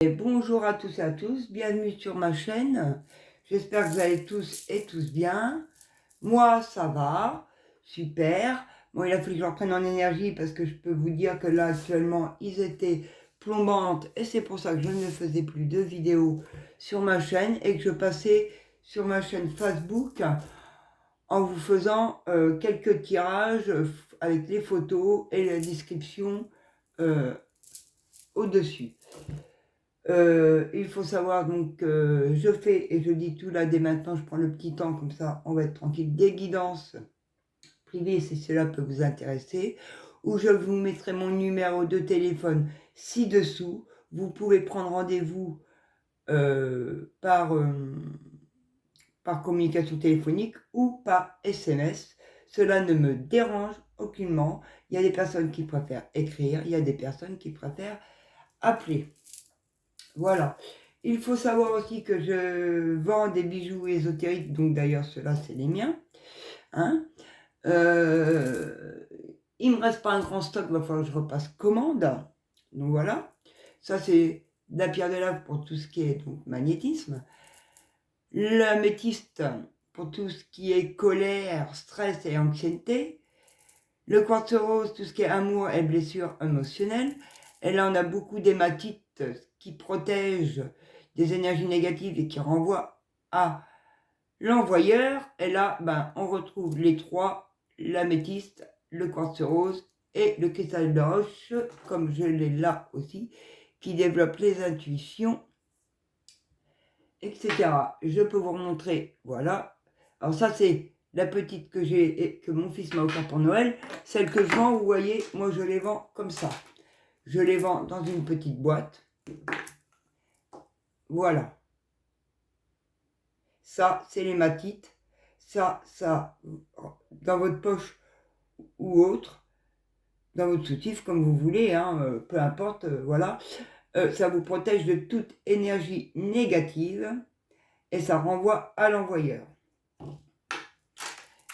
Et bonjour à tous et à tous, bienvenue sur ma chaîne. J'espère que vous allez tous et tous bien. Moi, ça va, super. Bon, il a fallu que je reprenne en énergie parce que je peux vous dire que là, actuellement, ils étaient plombantes et c'est pour ça que je ne faisais plus de vidéos sur ma chaîne et que je passais sur ma chaîne Facebook en vous faisant quelques tirages avec les photos et la description au-dessus. Il faut savoir donc je fais, et je dis tout là dès maintenant, je prends le petit temps comme ça, on va être tranquille, des guidances privées si cela peut vous intéresser, où je vous mettrai mon numéro de téléphone ci-dessous. Vous pouvez prendre rendez-vous par communication téléphonique ou par SMS. Cela ne me dérange aucunement. Il y a des personnes qui préfèrent écrire, il y a des personnes qui préfèrent appeler. Voilà. Il faut savoir aussi que je vends des bijoux ésotériques, donc d'ailleurs ceux-là c'est les miens. Hein. Il me reste pas un grand stock, il va falloir que je repasse commande. Donc voilà. Ça c'est de la pierre de lave pour tout ce qui est donc magnétisme. L'améthyste pour tout ce qui est colère, stress et anxiété. Le quartz rose, tout ce qui est amour et blessures émotionnelles. Et là, on a beaucoup d'hématites qui protègent des énergies négatives et qui renvoient à l'envoyeur. Et là, on retrouve les trois, l'améthyste, le quartz rose et le cristal de roche, comme je l'ai là aussi, qui développe les intuitions, etc. Je peux vous remontrer, voilà. Alors ça, c'est la petite que j'ai et que mon fils m'a offert pour Noël. Celle que je vends, vous voyez, moi je les vends comme ça. Je les vends dans une petite boîte. Voilà. Ça, c'est l'hématite. Ça, dans votre poche ou autre, dans votre soutif, comme vous voulez, hein, peu importe, voilà. Ça vous protège de toute énergie négative et ça renvoie à l'envoyeur.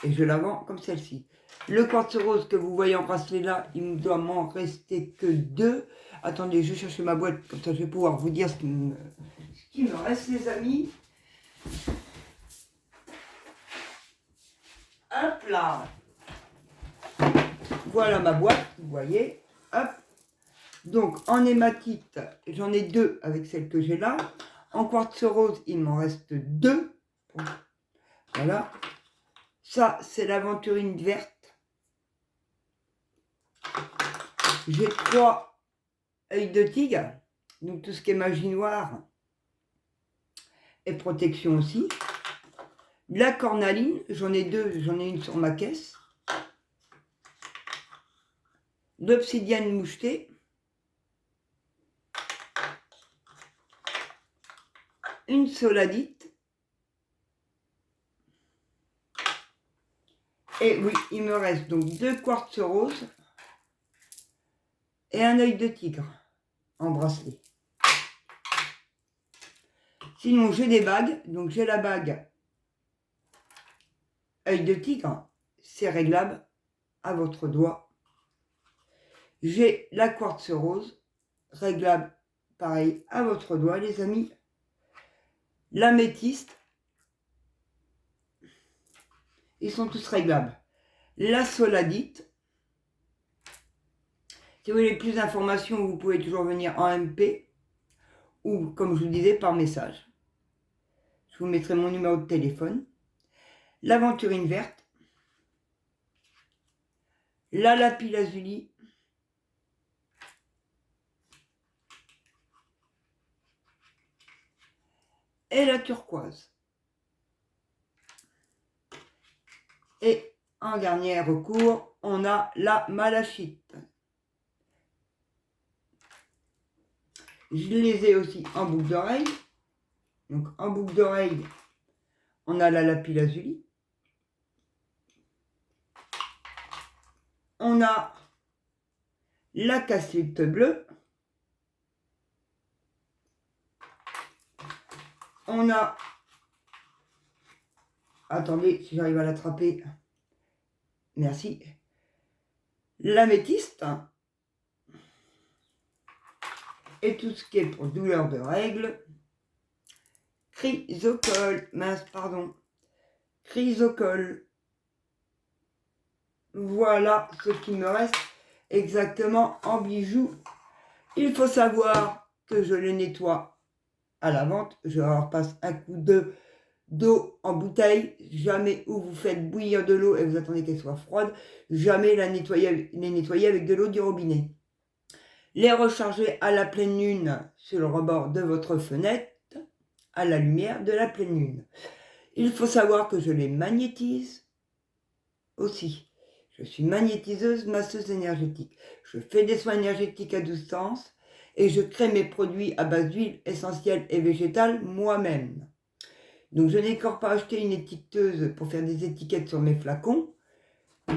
Et je la vends comme celle-ci. Le quartz rose que vous voyez en bracelet là, il ne doit m'en rester que 2. Attendez, je vais chercher ma boîte, comme ça je vais pouvoir vous dire ce qui me reste, les amis. Hop là. Voilà ma boîte, vous voyez. Hop. Donc en hématite, j'en ai 2 avec celle que j'ai là. En quartz rose, il m'en reste 2. Voilà. Ça, c'est l'aventurine verte. J'ai 3 œils de tigre. Donc tout ce qui est magie noire et protection aussi. La cornaline, j'en ai 2, j'en ai une sur ma caisse. L'obsidienne mouchetée. Une soladite. Et oui, il me reste donc 2 quartz roses et un œil de tigre en bracelet. Sinon, j'ai des bagues. Donc, j'ai la bague œil de tigre. C'est réglable à votre doigt. J'ai la quartz rose. Réglable, pareil, à votre doigt, les amis. L'améthyste. Ils sont tous réglables. La soladite. Si vous voulez plus d'informations, vous pouvez toujours venir en MP ou, comme je vous disais, par message. Je vous mettrai mon numéro de téléphone. L'aventurine verte. La lapis lazuli. Et la turquoise. Et en dernier recours, on a la malachite. Je les ai aussi en boucle d'oreille. Donc en boucle d'oreille, on a la lapis lazuli. On a la cassette bleue. On a... Attendez, si j'arrive à l'attraper. Merci. L'améthyste. et tout ce qui est pour douleur de règles. Chrysocol, mince, pardon. Chrysocol. Voilà ce qui me reste exactement en bijoux. Il faut savoir que je les nettoie à la vente. Je leur passe un coup d'eau en bouteille. Jamais où vous faites bouillir de l'eau et vous attendez qu'elle soit froide. Jamais les nettoyer avec de l'eau du robinet. Les recharger à la pleine lune sur le rebord de votre fenêtre, à la lumière de la pleine lune. Il faut savoir que je les magnétise aussi. Je suis magnétiseuse, masseuse énergétique. Je fais des soins énergétiques à distance et je crée mes produits à base d'huile essentielle et végétale moi-même. Donc je n'ai encore pas acheté une étiqueteuse pour faire des étiquettes sur mes flacons.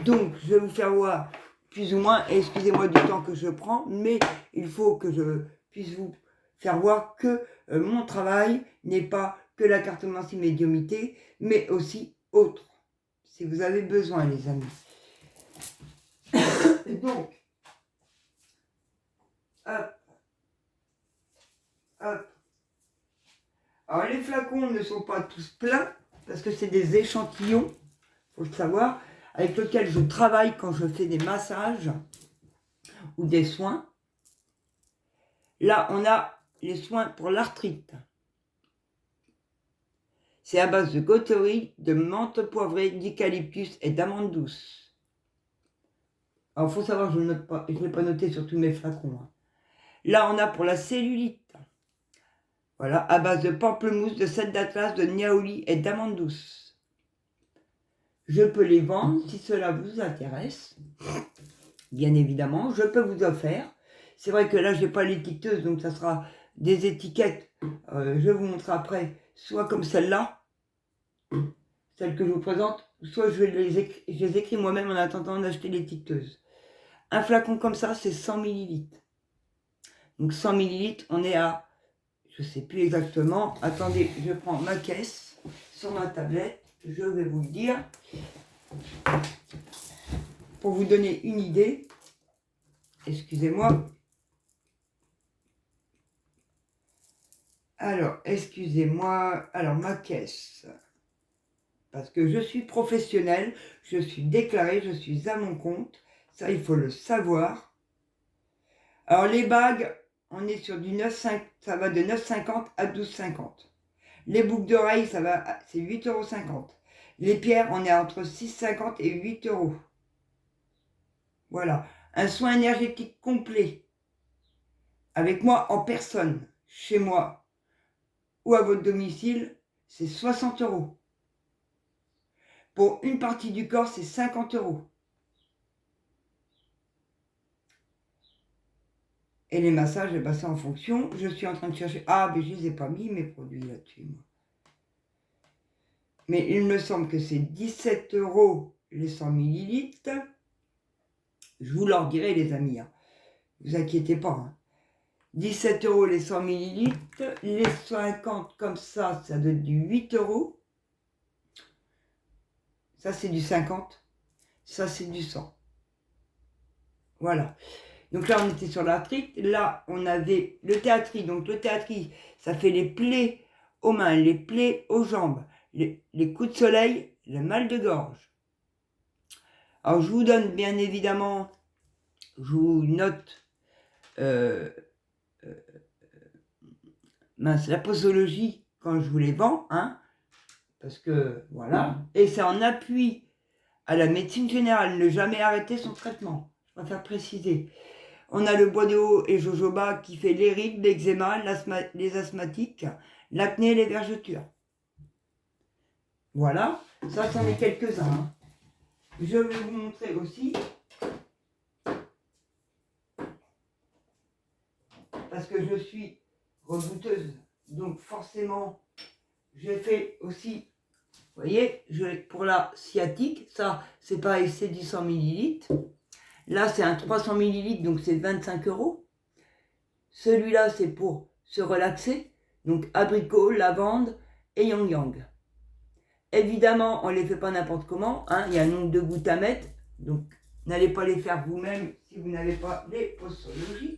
Donc je vais vous faire voir plus ou moins, et excusez-moi du temps que je prends, mais il faut que je puisse vous faire voir que mon travail n'est pas que la cartomancie médiumité, mais aussi autre, si vous avez besoin les amis. Donc, hop, hop. Alors les flacons ne sont pas tous pleins, parce que c'est des échantillons, il faut le savoir, avec lesquels je travaille quand je fais des massages ou des soins. Là, on a les soins pour l'arthrite. C'est à base de goterie, de menthe poivrée, d'eucalyptus et d'amande douce. Alors, il faut savoir que je ne note pas, je ne l'ai pas noté sur tous mes flacons. Là, on a pour la cellulite. Voilà, à base de pamplemousse, de sel d'Atlas, de niaouli et d'amande douce. Je peux les vendre si cela vous intéresse. Bien évidemment, je peux vous offrir. C'est vrai que là, je n'ai pas l'étiqueteuse, donc ça sera des étiquettes. Je vais vous montrer après, soit comme celle-là, celle que je vous présente, soit je les écris moi-même en attendant d'acheter l'étiqueteuse. Un flacon comme ça, c'est 100 ml. Donc 100 ml, on est à, je ne sais plus exactement, attendez, je prends ma caisse sur ma tablette, je vais vous le dire, pour vous donner une idée. Excusez-moi. Alors, excusez-moi. Alors, ma caisse. Parce que je suis professionnelle, je suis déclarée, je suis à mon compte. Ça, il faut le savoir. Alors, les bagues, on est sur du 9,5, ça va de 9,50 à 12,50. Les boucles d'oreilles, ça va, c'est 8,50 €. Les pierres, on est entre 6,50 et 8 €. Voilà. Un soin énergétique complet. Avec moi en personne, chez moi ou à votre domicile, c'est 60 €. Pour une partie du corps, c'est 50 €. Et les massages, eh ben, c'est en fonction. Je suis en train de chercher. Ah, mais je ne les ai pas mis, mes produits là-dessus. Mais il me semble que c'est 17 € les 100 ml. Je vous leur dirai, les amis. Hein. Ne vous inquiétez pas. Hein. 17 € les 100 ml. Les 50 comme ça doit être du 8 €. Ça, c'est du 50. Ça, c'est du 100. Voilà. Donc là, on était sur l'arthrite. Là, on avait le théatri. Donc le théatri, ça fait les plaies aux mains, les plaies aux jambes, les coups de soleil, le mal de gorge. Alors, je vous donne bien évidemment, je vous note la posologie quand je vous les vends. Hein, parce que, voilà. Et c'est en appui à la médecine générale, ne jamais arrêter son traitement. Je préfère préciser. On a le bois de haut et jojoba qui fait les rides, l'eczéma, les asthmatiques, l'acné et les vergetures. Voilà, ça c'en est quelques-uns. Hein. Je vais vous montrer aussi, parce que je suis rebouteuse, donc forcément, j'ai fait aussi, vous voyez, pour la sciatique, ça c'est pareil, c'est du 100 ml. Là, c'est un 300 ml, donc c'est 25 €. Celui-là, c'est pour se relaxer. Donc, abricot, lavande et yang-yang. Évidemment, on ne les fait pas n'importe comment. Hein. Il y a un nombre de gouttes à mettre. Donc, n'allez pas les faire vous-même si vous n'avez pas les posologies.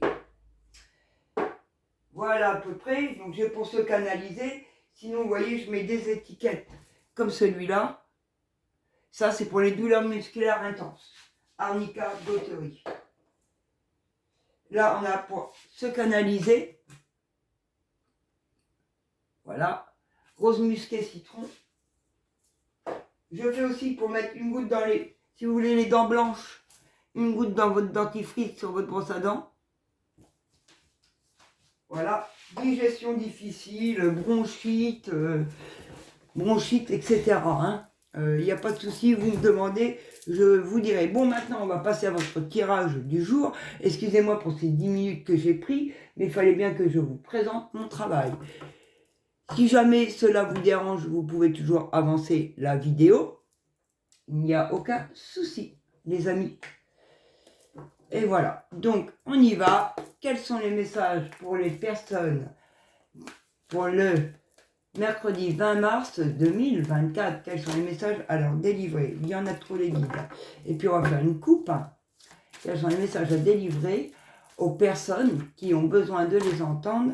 Voilà à peu près. Donc j'ai pour se canaliser. Sinon, vous voyez, je mets des étiquettes comme celui-là. Ça, c'est pour les douleurs musculaires intenses. Arnica Gauterie. Là, on a pour se canaliser. Voilà. Rose musquée citron. Je fais aussi pour mettre une goutte dans les... Si vous voulez les dents blanches, une goutte dans votre dentifrice sur votre brosse à dents. Voilà. Digestion difficile, bronchite, etc. Hein. Il n'y a pas de souci, vous me demandez, je vous dirai. Bon, maintenant, on va passer à votre tirage du jour. Excusez-moi pour ces 10 minutes que j'ai pris, mais il fallait bien que je vous présente mon travail. Si jamais cela vous dérange, vous pouvez toujours avancer la vidéo. Il n'y a aucun souci, les amis. Et voilà, donc on y va. Quels sont les messages pour les personnes pour le mercredi 20 mars 2024? Quels sont les messages à leur délivrer? Il y en a trop les guides. Et puis on va faire une coupe. Quels sont les messages à délivrer aux personnes qui ont besoin de les entendre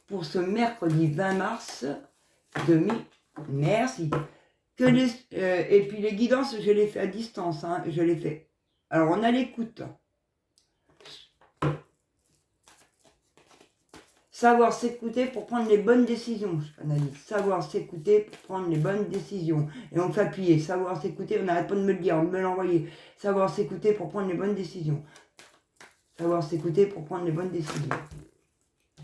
pour ce mercredi 20 mars 2024. Merci. Et puis les guidances, je les fais à distance. Hein, je les fais. Alors on a l'écoute. Savoir s'écouter pour prendre les bonnes décisions, je canalise. Savoir s'écouter pour prendre les bonnes décisions. Et on fait appuyer. Savoir s'écouter, on n'arrête pas de me le dire, de me l'envoyer. Savoir s'écouter pour prendre les bonnes décisions. Savoir s'écouter pour prendre les bonnes décisions.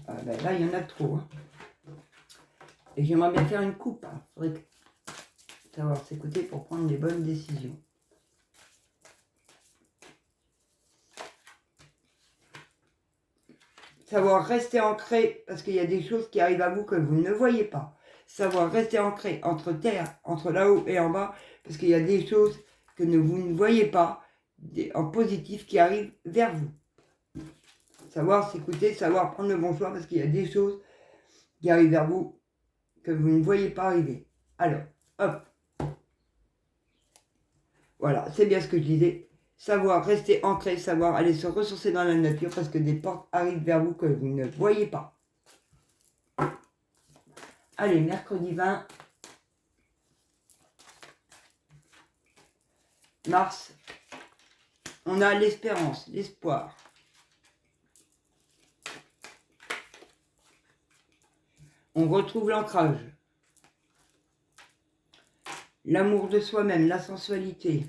Ah ben là, il y en a trop. Hein. Et j'aimerais bien faire une coupe. Hein. Faudrait que... Savoir s'écouter pour prendre les bonnes décisions. Savoir rester ancré, parce qu'il y a des choses qui arrivent à vous que vous ne voyez pas. Savoir rester ancré entre terre, entre là-haut et en bas, parce qu'il y a des choses que vous ne voyez pas, en positif, qui arrivent vers vous. Savoir s'écouter, savoir prendre le bon choix, parce qu'il y a des choses qui arrivent vers vous que vous ne voyez pas arriver. Alors, hop. Voilà, c'est bien ce que je disais. Savoir rester ancré, savoir aller se ressourcer dans la nature parce que des portes arrivent vers vous que vous ne voyez pas. Allez, mercredi 20 mars, on a l'espérance, l'espoir. On retrouve l'ancrage. L'amour de soi-même, la sensualité.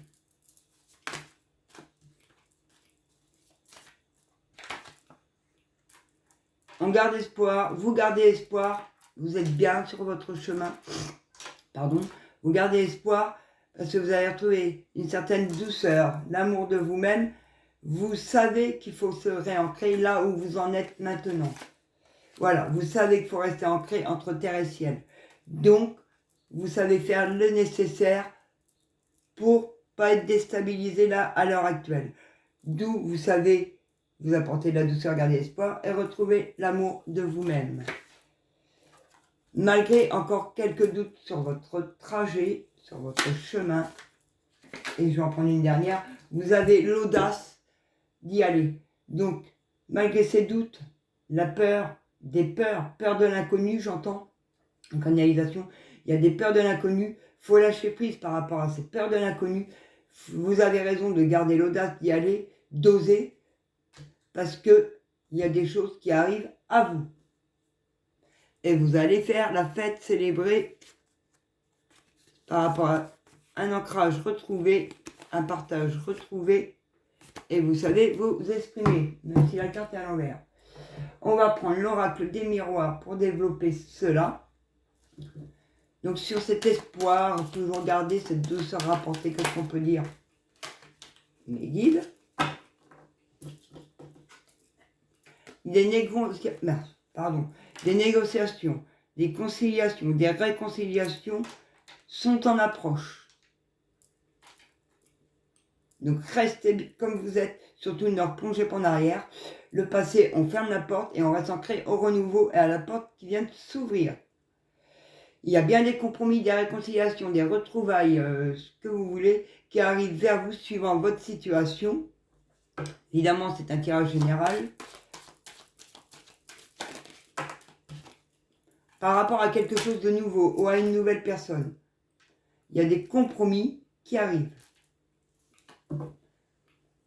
On garde espoir, vous gardez espoir, vous êtes bien sur votre chemin. Pardon, vous gardez espoir parce que vous avez retrouvé une certaine douceur, l'amour de vous-même. Vous savez qu'il faut se réancrer là où vous en êtes maintenant. Voilà, vous savez qu'il faut rester ancré entre terre et ciel. Donc, vous savez faire le nécessaire pour pas être déstabilisé là à l'heure actuelle. D'où vous savez vous apporter de la douceur, garder espoir et retrouver l'amour de vous-même. Malgré encore quelques doutes sur votre trajet, sur votre chemin, et je vais en prendre une dernière, vous avez l'audace d'y aller. Donc, malgré ces doutes, la peur, des peurs, peur de l'inconnu, j'entends, en canalisation, il y a des peurs de l'inconnu, il faut lâcher prise par rapport à ces peurs de l'inconnu. Vous avez raison de garder l'audace d'y aller, d'oser, parce que il y a des choses qui arrivent à vous. Et vous allez faire la fête, célébrer par rapport à un ancrage retrouvé, un partage retrouvé, et vous savez vous exprimer, même si la carte est à l'envers. On va prendre l'oracle des miroirs pour développer cela. Donc sur cet espoir, toujours garder cette douceur rapportée, qu'est-ce qu'on peut dire? Mes guides. Des négociations, des conciliations, des réconciliations sont en approche. Donc restez comme vous êtes, surtout ne replongez pas en arrière. Le passé, on ferme la porte et on reste ancré au renouveau et à la porte qui vient de s'ouvrir. Il y a bien des compromis, des réconciliations, des retrouvailles, ce que vous voulez, qui arrivent vers vous suivant votre situation. Évidemment, c'est un tirage général. par rapport à quelque chose de nouveau ou à une nouvelle personne. Il y a des compromis qui arrivent.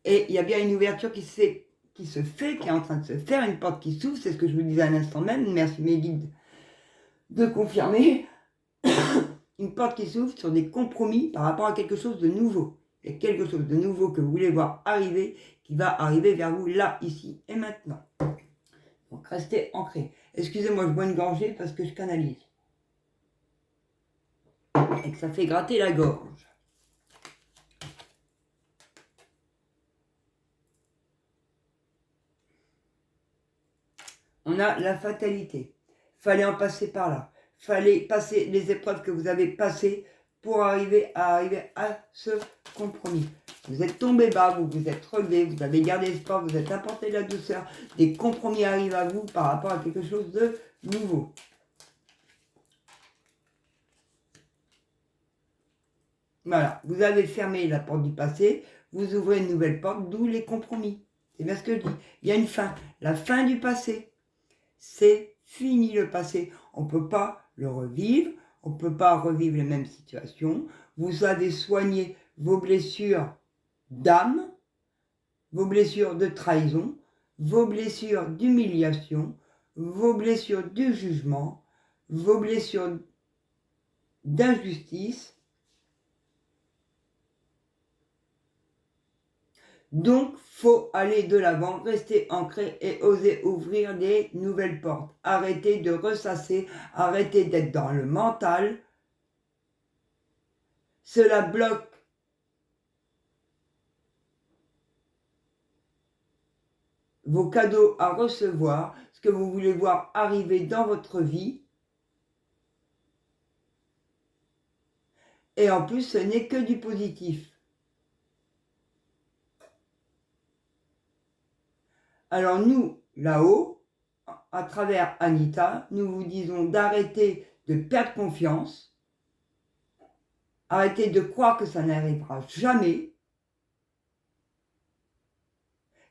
Et il y a bien une ouverture qui se fait, qui est en train de se faire, une porte qui s'ouvre, c'est ce que je vous disais à l'instant même, merci mes guides de confirmer, une porte qui s'ouvre sur des compromis par rapport à quelque chose de nouveau. Il y a quelque chose de nouveau que vous voulez voir arriver, qui va arriver vers vous là, ici et maintenant. Donc restez ancré. Excusez-moi, je bois une gorgée parce que je canalise. Et que ça fait gratter la gorge. On a la fatalité. Fallait en passer par là. Fallait passer les épreuves que vous avez passées pour arriver à ce compromis. Vous êtes tombé bas, vous vous êtes relevé, vous avez gardé espoir, vous êtes apporté de la douceur. Des compromis arrivent à vous par rapport à quelque chose de nouveau. Voilà, vous avez fermé la porte du passé, vous ouvrez une nouvelle porte, d'où les compromis. C'est bien ce que je dis. Il y a une fin, la fin du passé. C'est fini le passé. On ne peut pas le revivre, on ne peut pas revivre les mêmes situations. Vous avez soigné vos blessures d'âme, vos blessures de trahison, vos blessures d'humiliation, vos blessures de jugement, vos blessures d'injustice. Donc, faut aller de l'avant, rester ancré et oser ouvrir des nouvelles portes. Arrêtez de ressasser, arrêtez d'être dans le mental. Cela bloque vos cadeaux à recevoir, ce que vous voulez voir arriver dans votre vie. Et en plus, ce n'est que du positif. Alors nous, là-haut, à travers Anita, nous vous disons d'arrêter de perdre confiance, arrêtez de croire que ça n'arrivera jamais,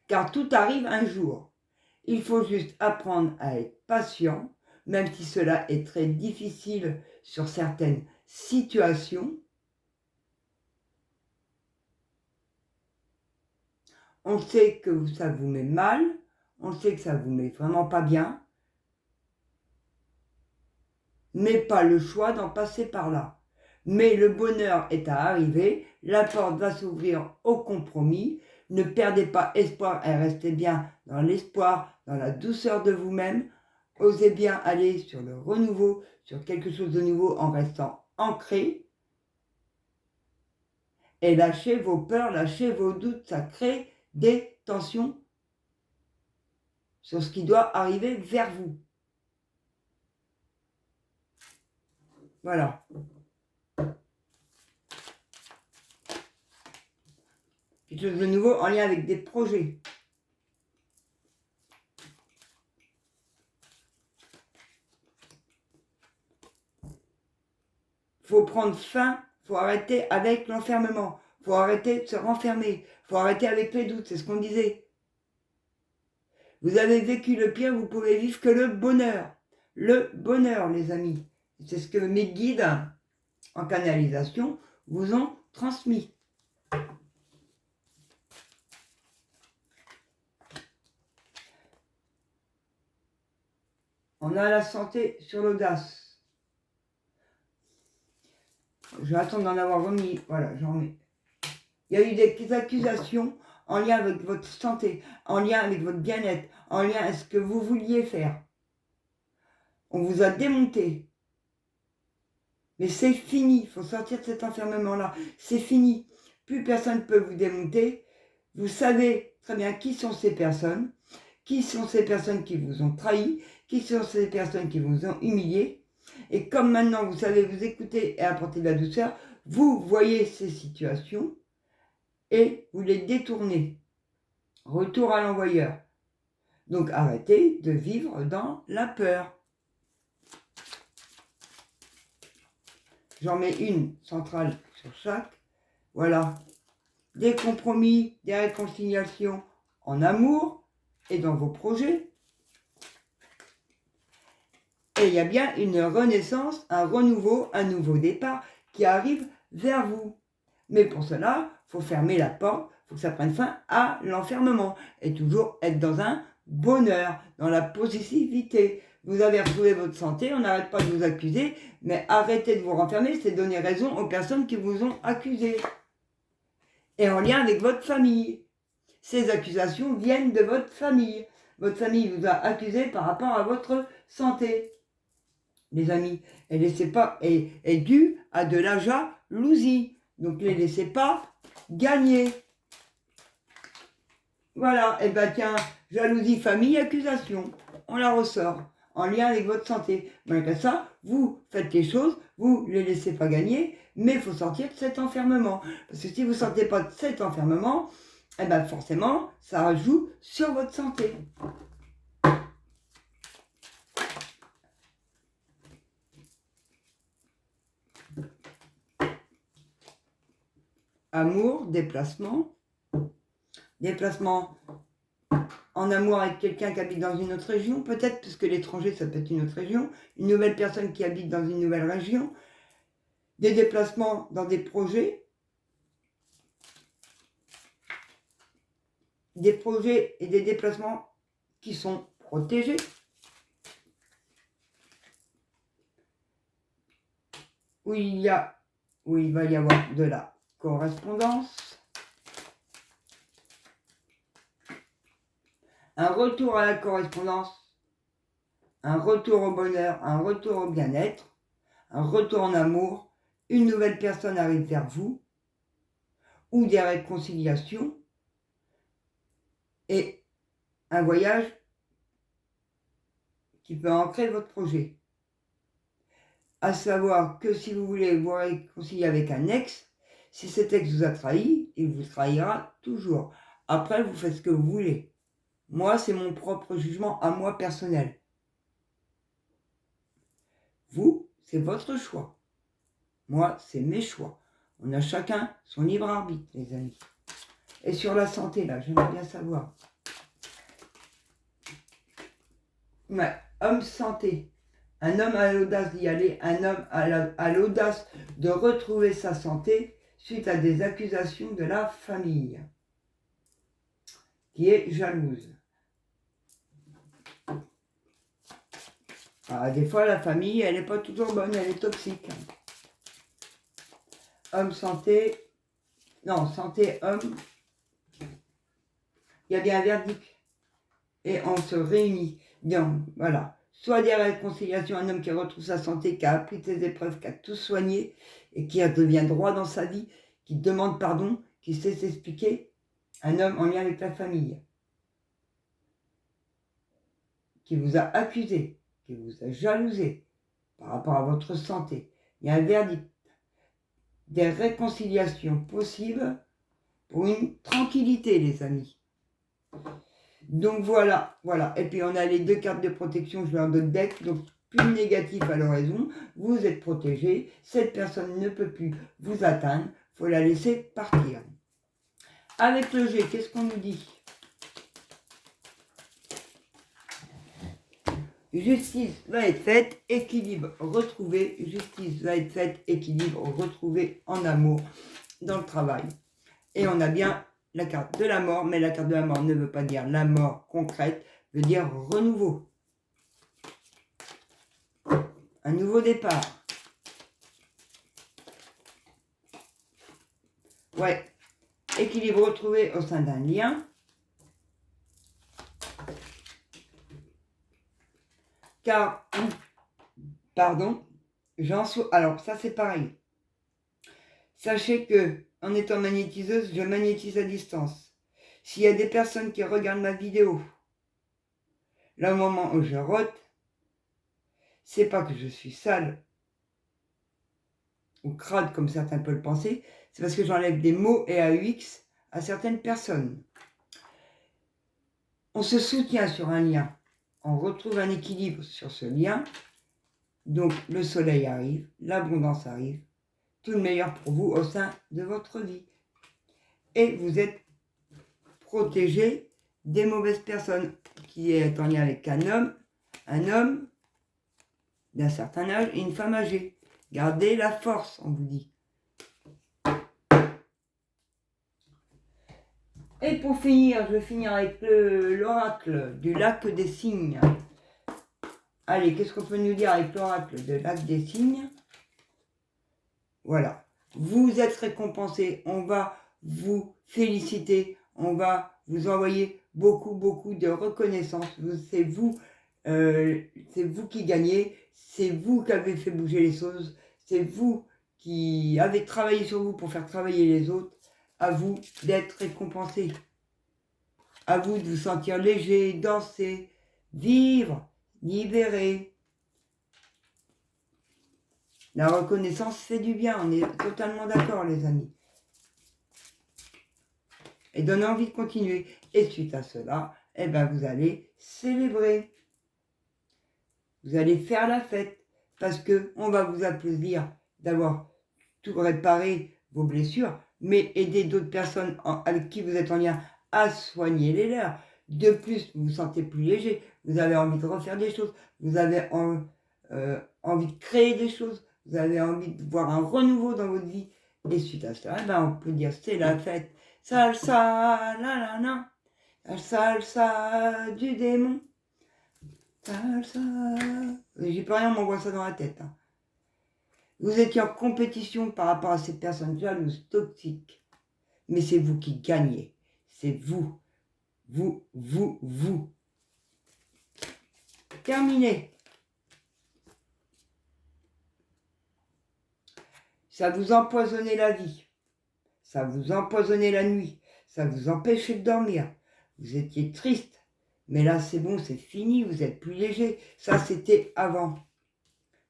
car tout arrive un jour. Il faut juste apprendre à être patient, même si cela est très difficile sur certaines situations. On sait que ça vous met mal, on sait que ça vous met vraiment pas bien, mais pas le choix d'en passer par là. Mais le bonheur est à arriver, la porte va s'ouvrir au compromis. Ne perdez pas espoir et restez bien dans l'espoir, dans la douceur de vous-même. Osez bien aller sur le renouveau, sur quelque chose de nouveau en restant ancré. Et lâchez vos peurs, lâchez vos doutes, ça crée des tensions sur ce qui doit arriver vers vous. Voilà. Quelque chose de nouveau en lien avec des projets. Faut prendre fin, faut arrêter avec l'enfermement, faut arrêter de se renfermer, faut arrêter avec les doutes, c'est ce qu'on disait. Vous avez vécu le pire, vous pouvez vivre que le bonheur. Le bonheur, les amis. C'est ce que mes guides en canalisation vous ont transmis. On a la santé sur l'audace. Je vais attendre d'en avoir remis. Voilà, j'en mets. Il y a eu des accusations en lien avec votre santé, en lien avec votre bien-être, en lien avec ce que vous vouliez faire. On vous a démonté. Mais c'est fini, il faut sortir de cet enfermement-là. C'est fini. Plus personne ne peut vous démonter. Vous savez très bien qui sont ces personnes qui vous ont trahi, qui sont ces personnes qui vous ont humilié. Et comme maintenant vous savez vous écouter et apporter de la douceur, vous voyez ces situations et vous les détournez. Retour à l'envoyeur. Donc arrêtez de vivre dans la peur. J'en mets une centrale sur chaque. Voilà. Des compromis, des réconciliations en amour et dans vos projets. Et il y a bien une renaissance, un renouveau, un nouveau départ qui arrive vers vous. Mais pour cela, il faut fermer la porte, il faut que ça prenne fin à l'enfermement. Et toujours être dans un bonheur, dans la positivité. Vous avez retrouvé votre santé, on n'arrête pas de vous accuser, mais arrêtez de vous renfermer, c'est donner raison aux personnes qui vous ont accusé. Et en lien avec votre famille. Ces accusations viennent de votre famille. Votre famille vous a accusé par rapport à votre santé. Les amis, et laissez pas, est due à de la jalousie. Donc ne les laissez pas gagner. Voilà, et ben tiens, jalousie, famille, accusation. On la ressort en lien avec votre santé. Malgré ça, vous faites les choses, vous ne les laissez pas gagner, mais il faut sortir de cet enfermement. Parce que si vous ne sortez pas de cet enfermement, eh ben forcément, ça joue sur votre santé. Amour, déplacement. Déplacement en amour avec quelqu'un qui habite dans une autre région, peut-être, parce que l'étranger, ça peut être une autre région. Une nouvelle personne qui habite dans une nouvelle région. Des déplacements dans des projets. Des projets et des déplacements qui sont protégés. Où il va y avoir de la correspondance. Un retour à la correspondance, un retour au bonheur, un retour au bien-être, un retour en amour, une nouvelle personne arrive vers vous, ou des réconciliations, et un voyage qui peut ancrer votre projet. À savoir que si vous voulez vous réconcilier avec un ex, si cet ex vous a trahi, il vous trahira toujours. Après, vous faites ce que vous voulez. Moi, c'est mon propre jugement à moi personnel. Vous, c'est votre choix. Moi, c'est mes choix. On a chacun son libre arbitre, les amis. Et sur la santé, là, j'aimerais bien savoir. Ouais, homme santé. Un homme a l'audace d'y aller. Un homme a l'audace de retrouver sa santé suite à des accusations de la famille, qui est jalouse. Ah, des fois, la famille, elle n'est pas toujours bonne, elle est toxique. Homme santé, non, santé, homme, il y a bien un verdict. Et on se réunit. Donc, voilà. Soit des réconciliations, un homme qui retrouve sa santé, qui a appris ses épreuves, qui a tout soigné, et qui devient droit dans sa vie, qui demande pardon, qui sait s'expliquer. Un homme en lien avec la famille, qui vous a accusé, qui vous a jalousé par rapport à votre santé. Il y a un verdict. Des réconciliations possibles pour une tranquillité, les amis. Donc voilà. Et puis on a les deux cartes de protection, je vais en d'autres decks, donc plus négatif à l'oraison, vous êtes protégé, cette personne ne peut plus vous atteindre, il faut la laisser partir. Avec le G, qu'est-ce qu'on nous dit? Justice va être faite, équilibre retrouvé, justice va être faite, équilibre retrouvé en amour, dans le travail. Et on a bien la carte de la mort, mais la carte de la mort ne veut pas dire la mort concrète, veut dire renouveau. Un nouveau départ. Ouais. Équilibre retrouvé au sein d'un lien. Car, pardon, alors ça c'est pareil. Sachez que, en étant magnétiseuse, je magnétise à distance. S'il y a des personnes qui regardent ma vidéo, là au moment où je rote, c'est pas que je suis sale ou crade comme certains peuvent le penser, c'est parce que j'enlève des mots et AUX à certaines personnes. On se soutient sur un lien, on retrouve un équilibre sur ce lien, donc le soleil arrive, l'abondance arrive, tout le meilleur pour vous au sein de votre vie. Et vous êtes protégé des mauvaises personnes, qui est en lien avec un homme d'un certain âge et une femme âgée. Gardez la force, on vous dit. Et pour finir, je vais finir avec l'oracle du lac des cygnes. Allez, qu'est-ce qu'on peut nous dire avec l'oracle du lac des cygnes? Voilà. Vous êtes récompensé. On va vous féliciter. On va vous envoyer beaucoup, beaucoup de reconnaissance. C'est vous qui gagnez. C'est vous qui avez fait bouger les choses. C'est vous qui avez travaillé sur vous pour faire travailler les autres. À vous d'être récompensé. À vous de vous sentir léger, danser, vivre, libérer. La reconnaissance fait du bien, on est totalement d'accord les amis. Et donne envie de continuer. Et suite à cela, eh ben, vous allez célébrer. Vous allez faire la fête. Parce qu'on va vous applaudir d'avoir tout réparé vos blessures, mais aider d'autres personnes avec qui vous êtes en lien à soigner les leurs. De plus, vous vous sentez plus léger. Vous avez envie de refaire des choses. Vous avez envie de créer des choses. Vous avez envie de voir un renouveau dans votre vie. Et suite à cela, ben, on peut dire c'est la fête. Salsa, la la la. La salsa du démon. Salsa. J'ai pas rien, on m'envoie ça dans la tête. Hein. Vous étiez en compétition par rapport à ces personnes jalouses, toxiques. Mais c'est vous qui gagnez. C'est vous. Vous. Terminé. Ça vous empoisonnait la vie. Ça vous empoisonnait la nuit. Ça vous empêchait de dormir. Vous étiez triste. Mais là, c'est bon, c'est fini. Vous êtes plus léger. Ça, c'était avant.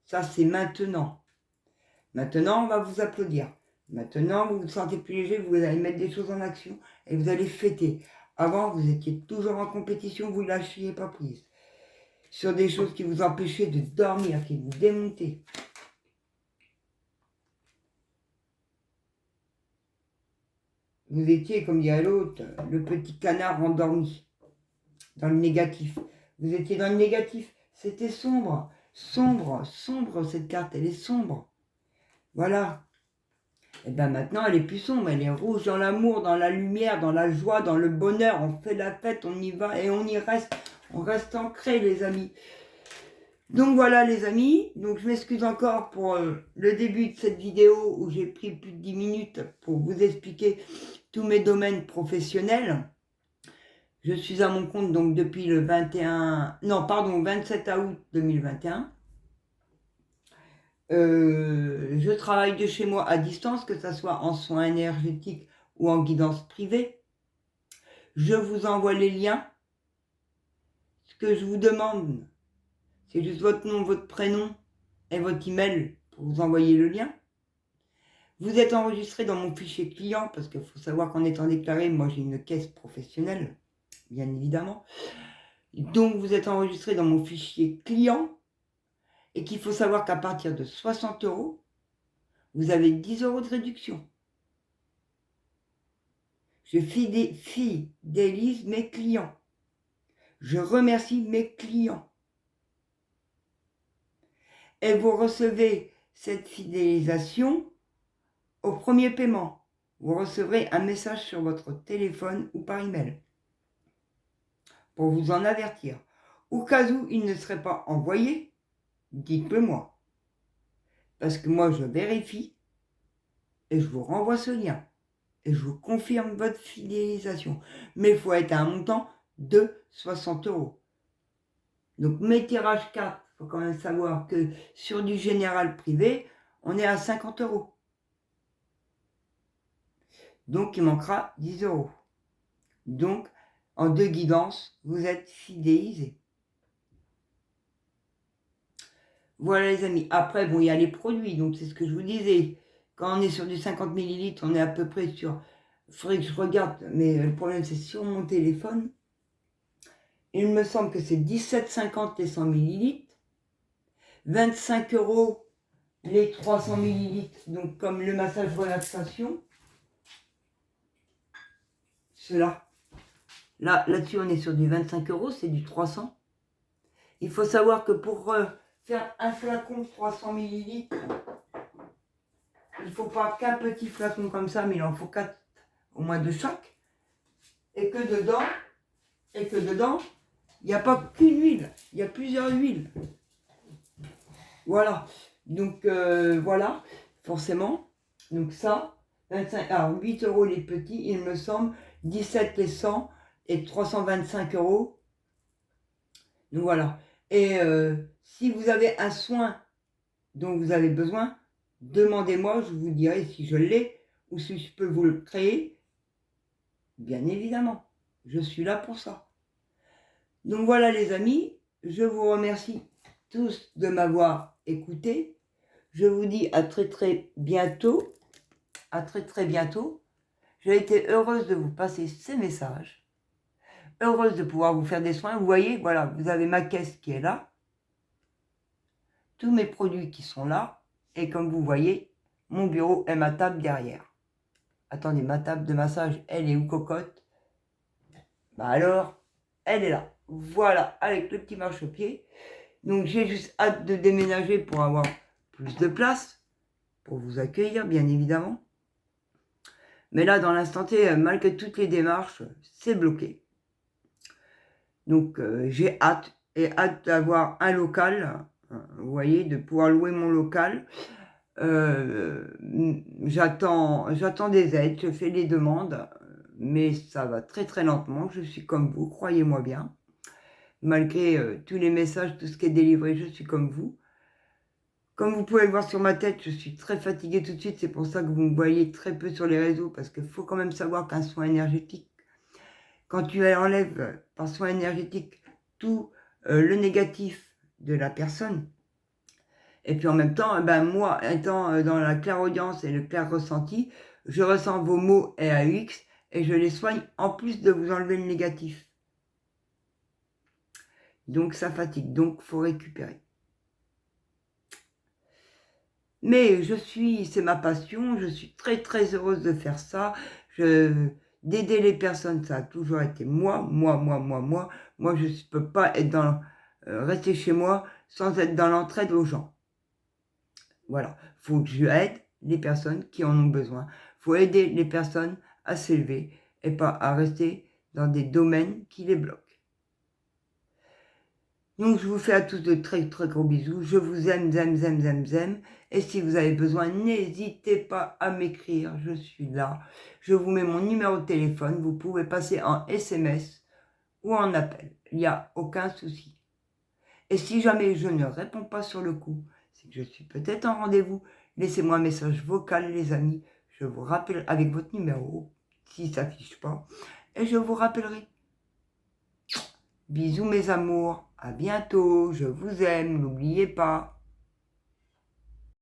Ça, c'est maintenant. Maintenant, on va vous applaudir. Maintenant, vous vous sentez plus léger. Vous allez mettre des choses en action. Et vous allez fêter. Avant, vous étiez toujours en compétition. Vous ne lâchiez pas prise. Sur des choses qui vous empêchaient de dormir, qui vous démontaient. Vous étiez, comme dirait l'autre, le petit canard endormi, dans le négatif. Vous étiez dans le négatif. C'était sombre. Sombre, cette carte, elle est sombre. Voilà. Et bien maintenant, elle est plus sombre. Elle est rouge dans l'amour, dans la lumière, dans la joie, dans le bonheur. On fait la fête, on y va et on y reste. On reste ancré, les amis. Donc voilà les amis, donc je m'excuse encore pour le début de cette vidéo où j'ai pris plus de 10 minutes pour vous expliquer tous mes domaines professionnels. Je suis à mon compte donc depuis le 27 août 2021. Je travaille de chez moi à distance, que ce soit en soins énergétiques ou en guidance privée. Je vous envoie les liens. Ce que je vous demande, c'est juste votre nom, votre prénom et votre email pour vous envoyer le lien. Vous êtes enregistré dans mon fichier client, parce qu'il faut savoir qu'en étant déclaré, moi j'ai une caisse professionnelle, bien évidemment. Donc vous êtes enregistré dans mon fichier client, et qu'il faut savoir qu'à partir de 60 €, vous avez 10 € de réduction. Je fidélise mes clients. Je remercie mes clients. Et vous recevez cette fidélisation au premier paiement. Vous recevrez un message sur votre téléphone ou par email pour vous en avertir. Au cas où il ne serait pas envoyé, dites-le moi. Parce que moi, je vérifie et je vous renvoie ce lien. Et je vous confirme votre fidélisation. Mais il faut être à un montant de 60 €. Donc mes tirages cartes, il faut quand même savoir que sur du général privé, on est à 50 €. Donc il manquera 10 €. Donc en 2 guidances, vous êtes fidélisés. Voilà les amis. Après, bon, il y a les produits, donc c'est ce que je vous disais. Quand on est sur du 50 ml, on est à peu près sur... Il faudrait que je regarde, mais le problème c'est sur mon téléphone. Il me semble que c'est 17,50 les 100 ml. 25 € les 300 ml, donc comme le massage relaxation. Cela. Là-dessus, on est sur du 25 €, c'est du 300. Il faut savoir que pour faire un flacon de 300 millilitres. Il ne faut pas qu'un petit flacon comme ça, mais il en faut 4 au moins de chaque. Et que dedans, il n'y a pas qu'une huile, il y a plusieurs huiles. Voilà. Donc voilà, forcément. Donc ça, 25, alors 8 € les petits, il me semble, 17 les 100 et 325 €. Donc voilà. Et si vous avez un soin dont vous avez besoin, demandez-moi, je vous dirai si je l'ai ou si je peux vous le créer. Bien évidemment, je suis là pour ça. Donc voilà les amis, je vous remercie tous de m'avoir écouté. Je vous dis à très très bientôt. À très très bientôt. J'ai été heureuse de vous passer ces messages. Heureuse de pouvoir vous faire des soins. Vous voyez, voilà, vous avez ma caisse qui est là. Tous mes produits qui sont là. Et comme vous voyez, mon bureau et ma table derrière. Attendez, ma table de massage, elle est où, cocotte? Bah alors, elle est là. Voilà, avec le petit marchepied. Donc j'ai juste hâte de déménager pour avoir plus de place. Pour vous accueillir, bien évidemment. Mais là, dans l'instant T, malgré toutes les démarches, c'est bloqué. Donc j'ai hâte, et hâte d'avoir un local, vous voyez, de pouvoir louer mon local. J'attends des aides, je fais les demandes, mais ça va très très lentement. Je suis comme vous, croyez-moi bien. Malgré tous les messages, tout ce qui est délivré, je suis comme vous. Comme vous pouvez le voir sur ma tête, je suis très fatiguée tout de suite. C'est pour ça que vous me voyez très peu sur les réseaux, parce qu'il faut quand même savoir qu'un soin énergétique, quand tu enlèves par soin énergétique tout le négatif de la personne, et puis en même temps, ben moi, étant dans la clairaudience et le clair ressenti, je ressens vos mots et AX et je les soigne en plus de vous enlever le négatif. Donc ça fatigue, donc il faut récupérer. Mais c'est ma passion, je suis très très heureuse de faire ça, d'aider les personnes, ça a toujours été moi. Moi, je ne peux pas être rester chez moi sans être dans l'entraide aux gens. Voilà, il faut que je aide les personnes qui en ont besoin. Il faut aider les personnes à s'élever et pas à rester dans des domaines qui les bloquent. Donc, je vous fais à tous de très très gros bisous. Je vous aime. Et si vous avez besoin, n'hésitez pas à m'écrire. Je suis là. Je vous mets mon numéro de téléphone. Vous pouvez passer en SMS ou en appel. Il n'y a aucun souci. Et si jamais je ne réponds pas sur le coup, c'est que je suis peut-être en rendez-vous. Laissez-moi un message vocal, les amis. Je vous rappelle avec votre numéro, si ça s'affiche pas. Et je vous rappellerai. Bisous mes amours, à bientôt, je vous aime, n'oubliez pas.